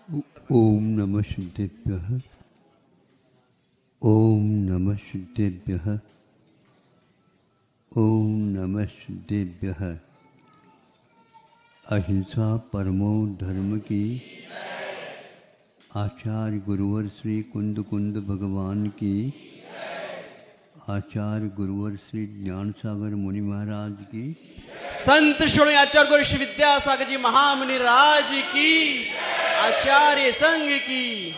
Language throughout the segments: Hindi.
ओम नमः सिद्धेभ्यः। ओम नमः सिद्धेभ्यः। ओम नमः सिद्धेभ्यः। अहिंसा परमो धर्म की। आचार्य गुरुवर श्री कुंद कुंद भगवान की। आचार्य गुरुवर श्री ज्ञान सागर मुनि महाराज की। संत श्री आचार्य गुरु श्री विद्यासागर जी महामुनि राज की। आचार्य संघ की।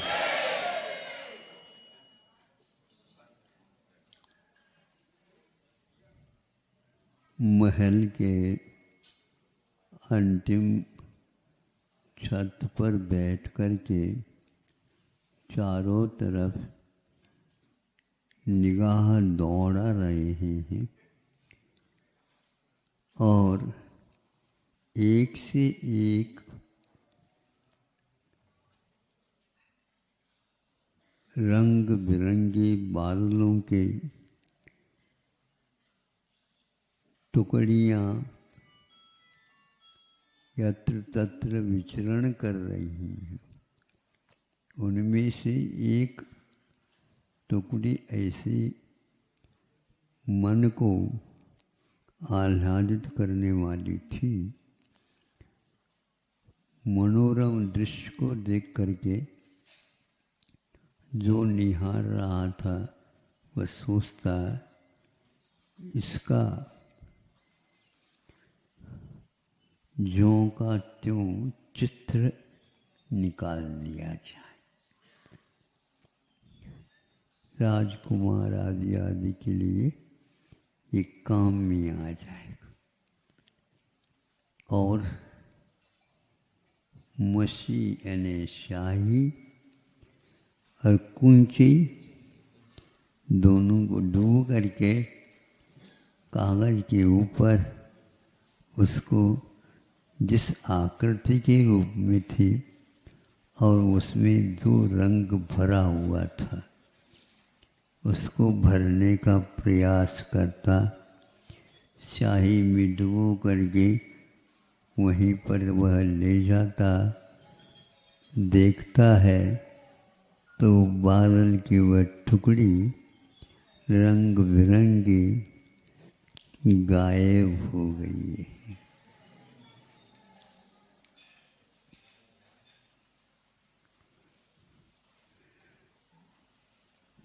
महल के अंतिम छत पर बैठ कर के चारों तरफ निगाह दौड़ा रहे हैं और एक से एक रंग बिरंगे बादलों के टुकड़ियाँ यत्र तत्र विचरण कर रही हैं। उनमें से एक टुकड़ी ऐसे मन को आह्लादित करने वाली थी। मनोरम दृश्य को देख करके जो निहार रहा था वह सोचता इसका ज्यों का त्यों चित्र निकाल दिया जाए, राजकुमार आदि आदि के लिए एक काम में आ जाएगा। और मसी यानी शाही और कुंची दोनों को डूब करके कागज के ऊपर उसको जिस आकृति के रूप में थी और उसमें जो रंग भरा हुआ था उसको भरने का प्रयास करता, शाही में डुबो करके वहीं पर वह ले जाता। देखता है तो बादल की वह टुकड़ी रंग बिरंगी गायब हो गई है।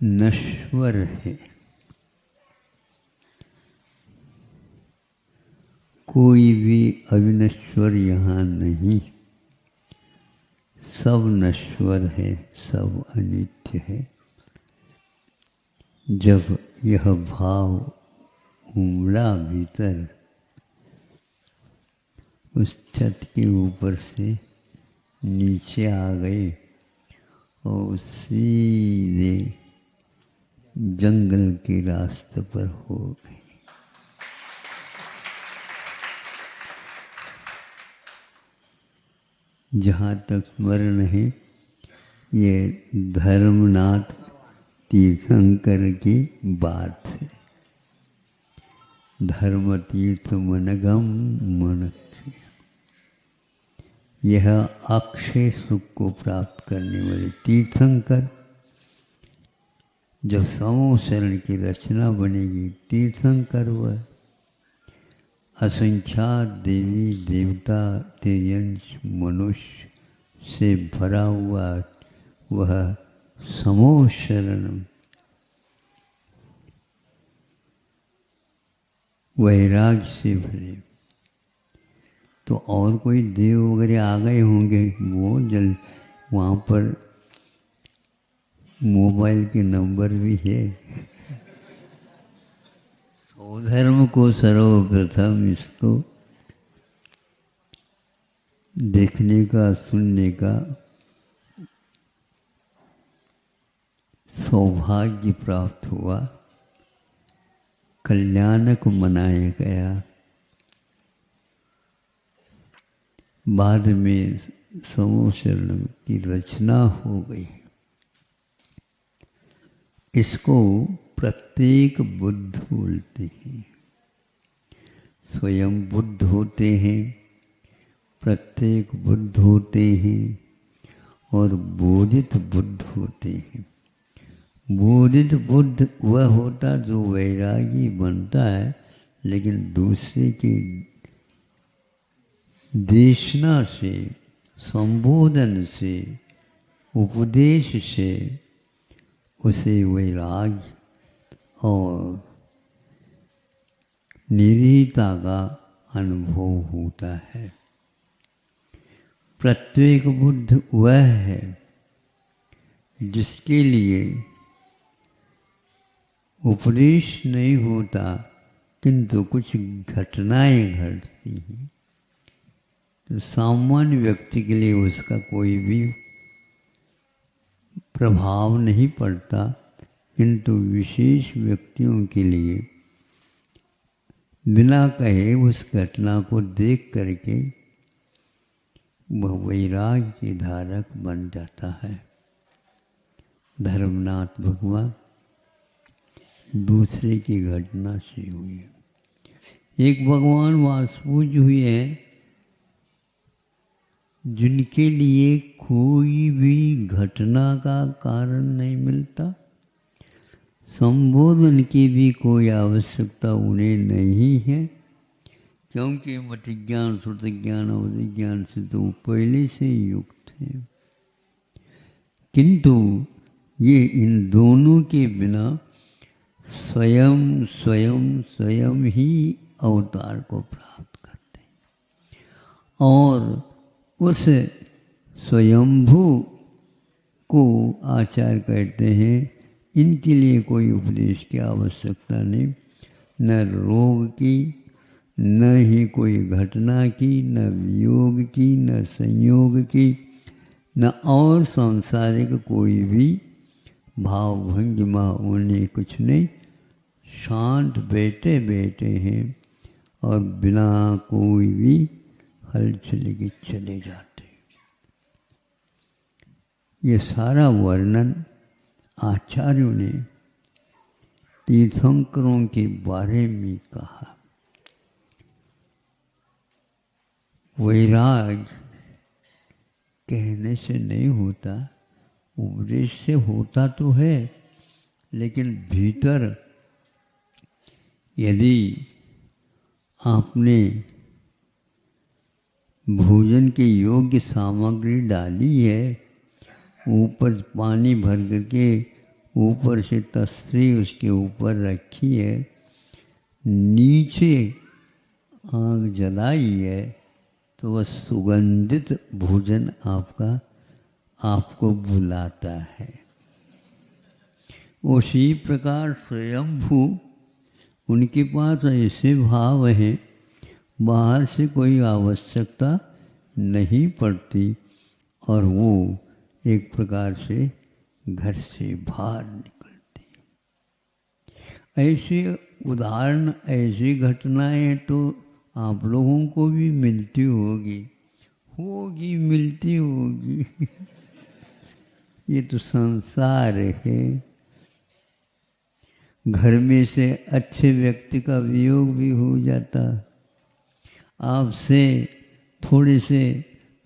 नश्वर है, कोई भी अविनश्वर यहाँ नहीं। सब नश्वर है, सब अनित्य है। जब यह भाव उमड़ा भीतर, उस छत के ऊपर से नीचे आ गए और सीधे जंगल के रास्ते पर हो गए। जहाँ तक स्मरण है ये धर्मनाथ तीर्थंकर की बात है। धर्म तीर्थ मनगम मन, यह अक्षय सुख को प्राप्त करने वाले तीर्थंकर जब समूह शरण की रचना बनेगी, तीर्थंकर वह असंख्यात देवी देवता तेजंश मनुष्य से भरा हुआ वह समूह शरण वैराग्य से भरे। तो और कोई देव वगैरह आ गए होंगे, वो जल वहाँ पर मोबाइल के नंबर भी है। स्वधर्म को सर्वप्रथम इसको देखने का सुनने का सौभाग्य प्राप्त हुआ, कल्याणक मनाया गया। बाद में समूह शरण की रचना हो गई। इसको प्रत्येक बुद्ध बोलते हैं। स्वयं बुद्ध होते हैं, प्रत्येक बुद्ध होते हैं और बोधित बुद्ध होते हैं। बोधित बुद्ध वह होता जो वैरागी बनता है, लेकिन दूसरे की देशना से, संबोधन से, उपदेश से उसे वैराग्य और निरीता का अनुभव होता है। प्रत्येक बुद्ध वह है जिसके लिए उपदेश नहीं होता, किंतु कुछ घटनाएं घटती हैं, तो सामान्य व्यक्ति के लिए उसका कोई भी प्रभाव नहीं पड़ता, किंतु विशेष व्यक्तियों के लिए बिना कहे उस घटना को देख करके वह वैराग्य की धारक बन जाता है। धर्मनाथ भगवान दूसरे की घटना से हुई। एक भगवान वासुपूज हुए हैं जिनके लिए कोई भी घटना का कारण नहीं मिलता, संबोधन की भी कोई आवश्यकता उन्हें नहीं है, क्योंकि मति ज्ञान, श्रुति ज्ञान, अवधि ज्ञान से तो पहले से युक्त है। किंतु ये इन दोनों के बिना स्वयं स्वयं स्वयं ही अवतार को प्राप्त करते हैं, और उस स्वयंभू को आचार्य कहते हैं। इनके लिए कोई उपदेश की आवश्यकता नहीं, न रोग की, न ही कोई घटना की, न वियोग की, न संयोग की, न और सांसारिक कोई भी भाव भंगिमा उन्हें कुछ नहीं। शांत बैठे बैठे हैं और बिना कोई भी हलचल के चले जाते हैं। ये सारा वर्णन आचार्यों ने तीर्थंकरों के बारे में कहा। वैराग कहने से नहीं होता, उपदेश से होता तो है, लेकिन भीतर यदि आपने भोजन के योग्य सामग्री डाली है, ऊपर पानी भर करके ऊपर से तस्तरी उसके ऊपर रखी है, नीचे आग जलाई है, तो वह सुगंधित भोजन आपको बुलाता है। उसी प्रकार स्वयंभू उनके पास ऐसे भाव हैं, बाहर से कोई आवश्यकता नहीं पड़ती, और वो एक प्रकार से घर से बाहर निकलती। ऐसे उदाहरण, ऐसी घटनाएं तो आप लोगों को भी मिलती होगी मिलती होगी। ये तो संसार है। घर में से अच्छे व्यक्ति का वियोग भी हो जाता, आपसे थोड़े से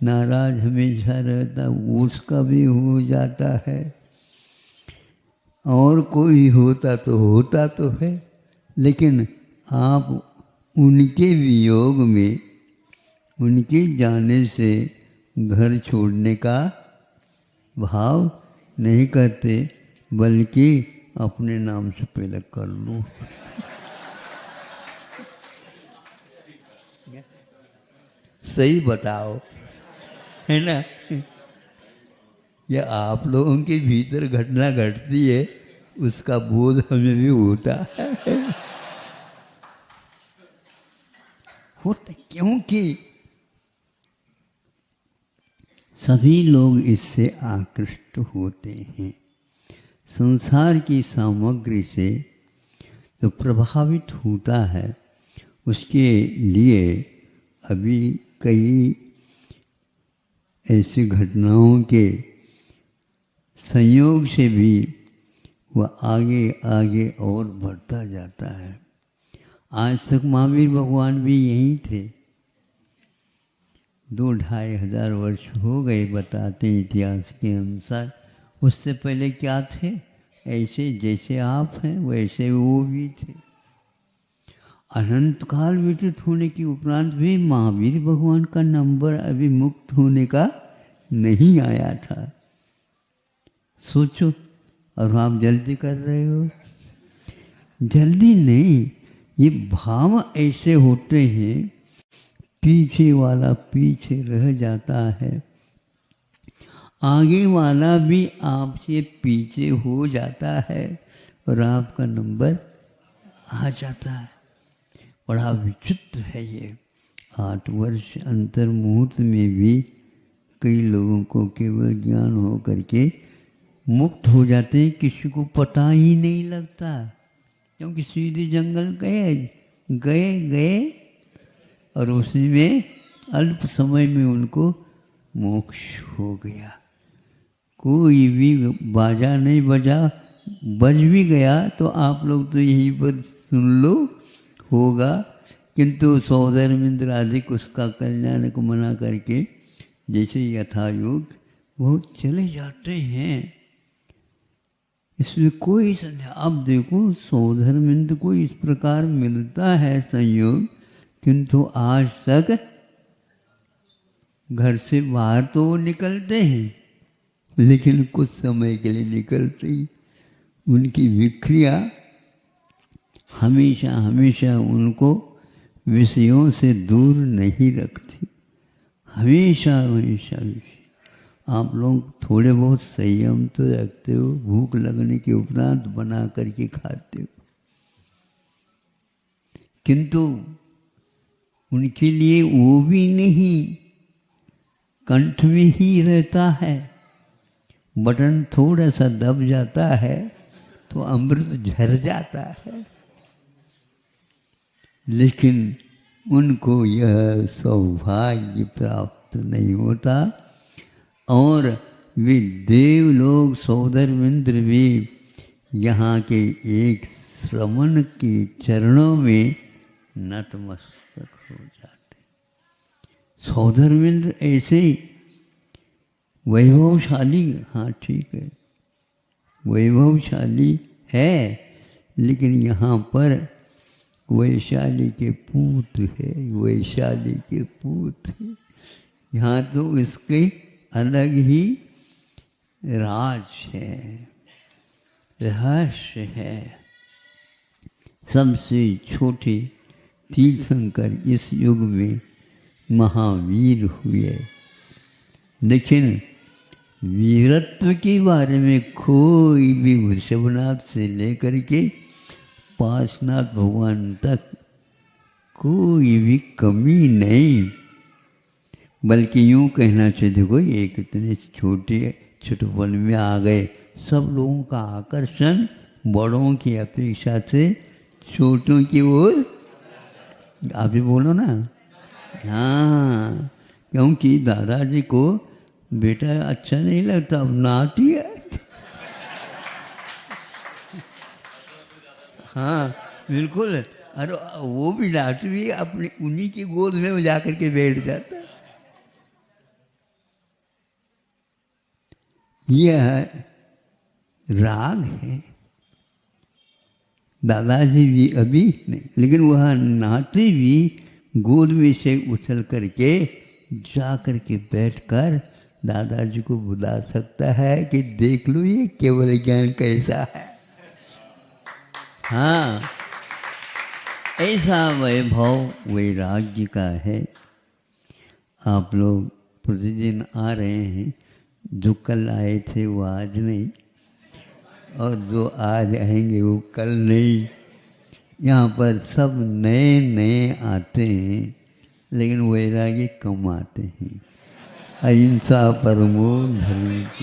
नाराज हमेशा रहता, उसका भी हो जाता है। और कोई होता तो है, लेकिन आप उनके वियोग में, उनके जाने से घर छोड़ने का भाव नहीं करते, बल्कि अपने नाम से पहले कर लो। सही बताओ, है ना? या आप लोगों के भीतर घटना घटती है, उसका बोध हमें भी होता है। होता क्योंकि सभी लोग इससे आकृष्ट होते हैं। संसार की सामग्री से जो प्रभावित होता है, उसके लिए अभी कई ऐसी घटनाओं के संयोग से भी वह आगे आगे और बढ़ता जाता है। आज तक महावीर भगवान भी यहीं थे, 2-2,500 वर्ष हो गए बताते इतिहास के अनुसार। उससे पहले क्या थे? ऐसे जैसे आप हैं वैसे वो भी थे। अनंत काल व्यतीत होने के उपरांत भी महावीर भगवान का नंबर अभी मुक्त होने का नहीं आया था। सोचो, और आप जल्दी कर रहे हो। जल्दी नहीं, ये भाव ऐसे होते हैं, पीछे वाला पीछे रह जाता है, आगे वाला भी आपसे पीछे हो जाता है और आपका नंबर आ जाता है। बड़ा विचित्र है ये। 8 वर्ष अंतर मुहूर्त में भी कई लोगों को केवल ज्ञान हो करके मुक्त हो जाते हैं, किसी को पता ही नहीं लगता, क्योंकि सीधे जंगल गए और उसी में अल्प समय में उनको मोक्ष हो गया। कोई भी बाजा नहीं बजा, बज भी गया तो आप लोग तो यहीं पर सुन लो होगा, किंतु सौधर्मेंद्र अधिक उसका कल्याण को मना करके जैसे यथायोग वो चले जाते हैं। इसमें कोई संदेह। अब देखो, सौधर्मेंद्र को इस प्रकार मिलता है संयोग, किंतु आज तक घर से बाहर तो वो निकलते हैं, लेकिन कुछ समय के लिए निकलते ही उनकी विक्रिया हमेशा हमेशा उनको विषयों से दूर नहीं रखती। हमेशा हमेशा विषय। आप लोग थोड़े बहुत संयम तो रखते हो, भूख लगने के उपरांत बना करके खाते हो, किंतु उनके लिए वो भी नहीं, कंठ में ही रहता है। बटन थोड़ा सा दब जाता है तो अमृत झर जाता है, लेकिन उनको यह सौभाग्य प्राप्त नहीं होता। और वे देवलोक सौधर्मेंद्र भी यहाँ के एक श्रमण के चरणों में नतमस्तक हो जाते। सौधर्मेंद्र ऐसे वैभवशाली, हाँ ठीक है, वैभवशाली है, लेकिन यहाँ पर वैशाली के पूत है, वैशाली के पूत है। यहाँ तो इसके अलग ही राज है, रहस्य है। सबसे छोटे तीर्थंकर इस युग में महावीर हुए, लेकिन वीरत्व के बारे में कोई भी वृषभनाथ से लेकर के पार्श्वनाथ भगवान तक कोई भी कमी नहीं। बल्कि यूँ कहना चाहिए, देखो ये कितने छोटेपन में आ गए। सब लोगों का आकर्षण बड़ों की अपेक्षा से छोटों की ओर, आप भी बोलो ना। हाँ, क्योंकि दादाजी को बेटा अच्छा नहीं लगता, अब नाती है। हाँ बिल्कुल, अरे वो भी नाती भी अपनी उन्हीं की गोद में जा कर के बैठ जाता है। यह राग है। दादाजी भी अभी नहीं, लेकिन वह नाती भी गोद में से उछल करके जा करके बैठकर दादाजी को बुला सकता है कि देख लो ये केवल ज्ञान कैसा है। हाँ, ऐसा वैभव वैराग्य का है। आप लोग प्रतिदिन आ रहे हैं, जो कल आए थे वो आज नहीं, और जो आज आएंगे वो कल नहीं। यहाँ पर सब नए नए आते हैं, लेकिन वैरागी कम आते हैं। अहिंसा परमो धर्म की